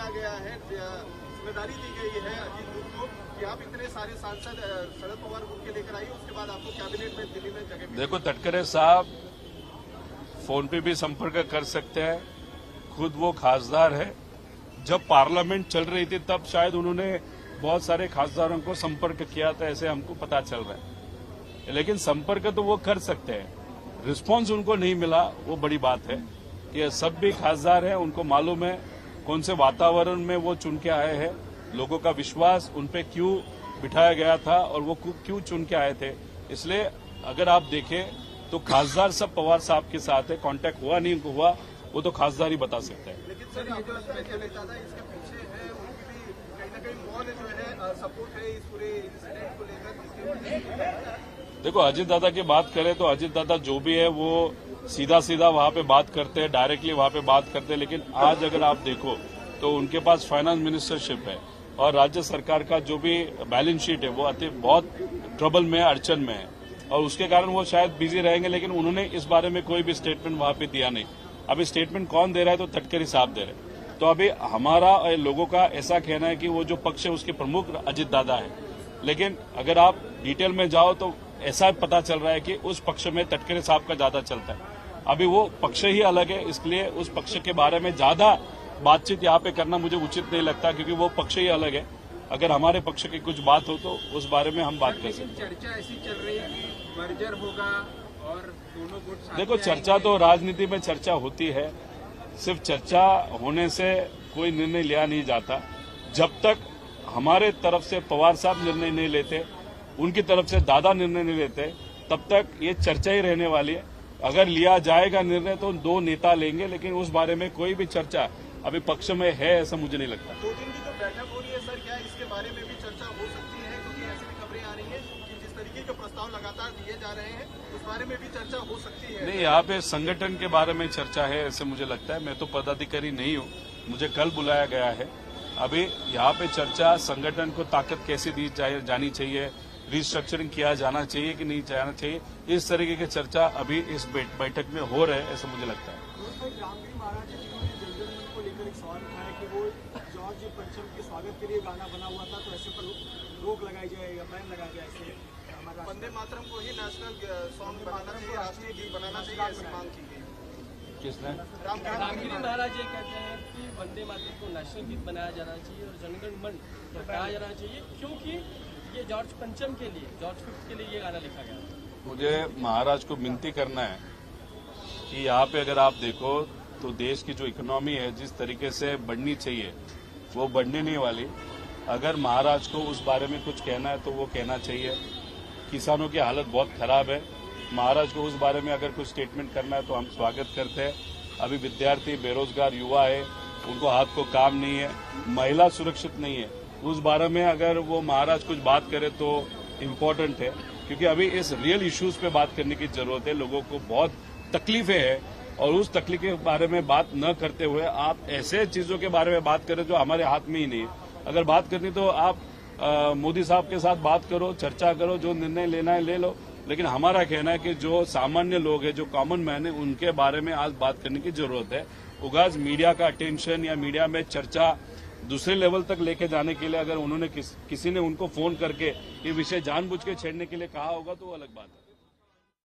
दिया गया है, जिम्मेदारी दी गई है अजीत ग्रुप को कि आप इतने सारे सांसद शरद पवार ग्रुप के लेकर आइए, उसके बाद आपको कैबिनेट में दिल्ली में जगह मिलेगी। देखो तटकरे साहब फोन पे भी संपर्क कर सकते हैं, खुद वो खासदार है। जब पार्लियामेंट चल रही थी तब शायद उन्होंने बहुत सारे खासदारों को संपर्क किया था, ऐसे हमको पता चल रहा है। लेकिन संपर्क तो वो कर सकते हैं, रिस्पांस उनको नहीं मिला वो बड़ी बात है। कि सब भी खासदार हैं, उनको मालूम है कौन से वातावरण में वो चुन के आए हैं, लोगों का विश्वास उन पे क्यों बिठाया गया था और वो क्यों चुन के आए थे। इसलिए अगर आप देखें तो खासदार सब पवार साहब के साथ है, कांटेक्ट हुआ नहीं हुआ वो तो खासदार ही बता सकते हैं। लेकिन सर ये जो नेता था इसके पीछे है, उनकी भी कहीं ना कहीं मौन जो है सपोर्ट है इस पूरे इंसिडेंट को लेकर। देखो अजीत दादा की बात करें तो अजीत दादा जो भी है वो सीधा सीधा वहां पे बात करते हैं, डायरेक्टली वहां पे बात करते हैं। लेकिन आज अगर आप देखो तो उनके पास फाइनेंस मिनिस्टरशिप है और राज्य सरकार का जो भी बैलेंस शीट है वो बहुत ट्रबल में है, अड़चन में है और उसके कारण वो शायद बिजी रहेंगे। लेकिन उन्होंने इस बारे में कोई भी स्टेटमेंट वहां पे दिया नहीं। अभी स्टेटमेंट कौन दे रहा है तो तटकरे साहब दे रहे हैं। तो अभी हमारा लोगों का ऐसा कहना है कि वो जो पक्ष है उसके प्रमुख अजीत दादा है। लेकिन अगर आप डिटेल में जाओ तो ऐसा पता चल रहा है कि उस पक्ष में तटकरे साहब का ज्यादा चलता है। अभी वो पक्ष ही अलग है, इसलिए उस पक्ष के बारे में ज्यादा बातचीत यहाँ पे करना मुझे उचित नहीं लगता, क्योंकि वो पक्ष ही अलग है। अगर हमारे पक्ष की कुछ बात हो तो उस बारे में हम बात कर सकते हैं। चर्चा ऐसी चल रही है कि मर्जर होगा और दोनों गुट। देखो चर्चा तो राजनीति में चर्चा होती है, सिर्फ चर्चा होने से कोई निर्णय लिया नहीं जाता। जब तक हमारे तरफ से पवार साहब निर्णय नहीं लेते, उनकी तरफ से दादा निर्णय नहीं लेते, तब तक ये चर्चा ही रहने वाली है। अगर लिया जाएगा निर्णय तो दो नेता लेंगे, लेकिन उस बारे में कोई भी चर्चा अभी पक्ष में है ऐसा मुझे नहीं लगता। 2 दिन की जो बैठक हो रही है सर, क्या इसके बारे में भी चर्चा हो सकती है? क्योंकि ऐसी भी खबरें आ रही है कि जिस तरीके के प्रस्ताव लगातार दिए जा रहे हैं उस बारे में भी चर्चा हो सकती है। नहीं, यहाँ पे संगठन के बारे में चर्चा है ऐसे मुझे लगता है। मैं तो पदाधिकारी नहीं हूँ, मुझे कल बुलाया गया है। अभी यहाँ पे चर्चा संगठन को ताकत कैसे दी जानी चाहिए, रिस्ट्रक्चरिंग किया जाना चाहिए कि नहीं जाना चाहिए, इस तरीके की चर्चा अभी इस बैठक में हो रहा है ऐसा मुझे लगता है। रामगिरी महाराज जी ने जनगण मन को लेकर एक सवाल उठाया कि वो जॉर्ज पंचम के स्वागत के लिए गाना बना हुआ था, तो ऐसे पर रोक लगाई जाए या बैन लगाया जाए। ऐसे हमारा वंदे मातरम को ही नेशनल सॉन्ग बनाना चाहिए, राष्ट्रीय गीत बनाना चाहिए, ऐसी मांग की गई। किसने? रामगिरी महाराज ये कहते हैं कि वंदे मातरम को नेशनल गीत बनाया जाना चाहिए और जनगण मन गाया जाना चाहिए, क्योंकि ये जॉर्ज पंचम के लिए, जॉर्ज फिफ्थ के लिए ये गाना लिखा गया। मुझे महाराज को विनती करना है कि यहाँ पे अगर आप देखो तो देश की जो इकोनॉमी है जिस तरीके से बढ़नी चाहिए वो बढ़ने नहीं वाली। अगर महाराज को उस बारे में कुछ कहना है तो वो कहना चाहिए। किसानों की हालत बहुत खराब है, महाराज को उस बारे में अगर कुछ स्टेटमेंट करना है तो हम स्वागत करते हैं। अभी विद्यार्थी, बेरोजगार युवा है, उनको हाथ को काम नहीं है, महिला सुरक्षित नहीं है, उस बारे में अगर वो महाराज कुछ बात करे तो इम्पोर्टेंट है। क्योंकि अभी इस रियल इश्यूज पे बात करने की जरूरत है। लोगों को बहुत तकलीफें हैं और उस तकलीफ के बारे में बात न करते हुए आप ऐसे चीजों के बारे में बात करें जो हमारे हाथ में ही नहीं है। अगर बात करनी तो आप मोदी साहब के साथ बात करो, चर्चा करो, जो निर्णय लेना है ले लो। लेकिन हमारा कहना है कि जो सामान्य लोग हैं, जो कॉमन मैन है, उनके बारे में आज बात करने की जरूरत है। उगाज मीडिया का अटेंशन या मीडिया में चर्चा दूसरे लेवल तक लेके जाने के लिए अगर उन्होंने किसी ने उनको फोन करके ये विषय जानबूझ के छेड़ने के लिए कहा होगा तो वो अलग बात है।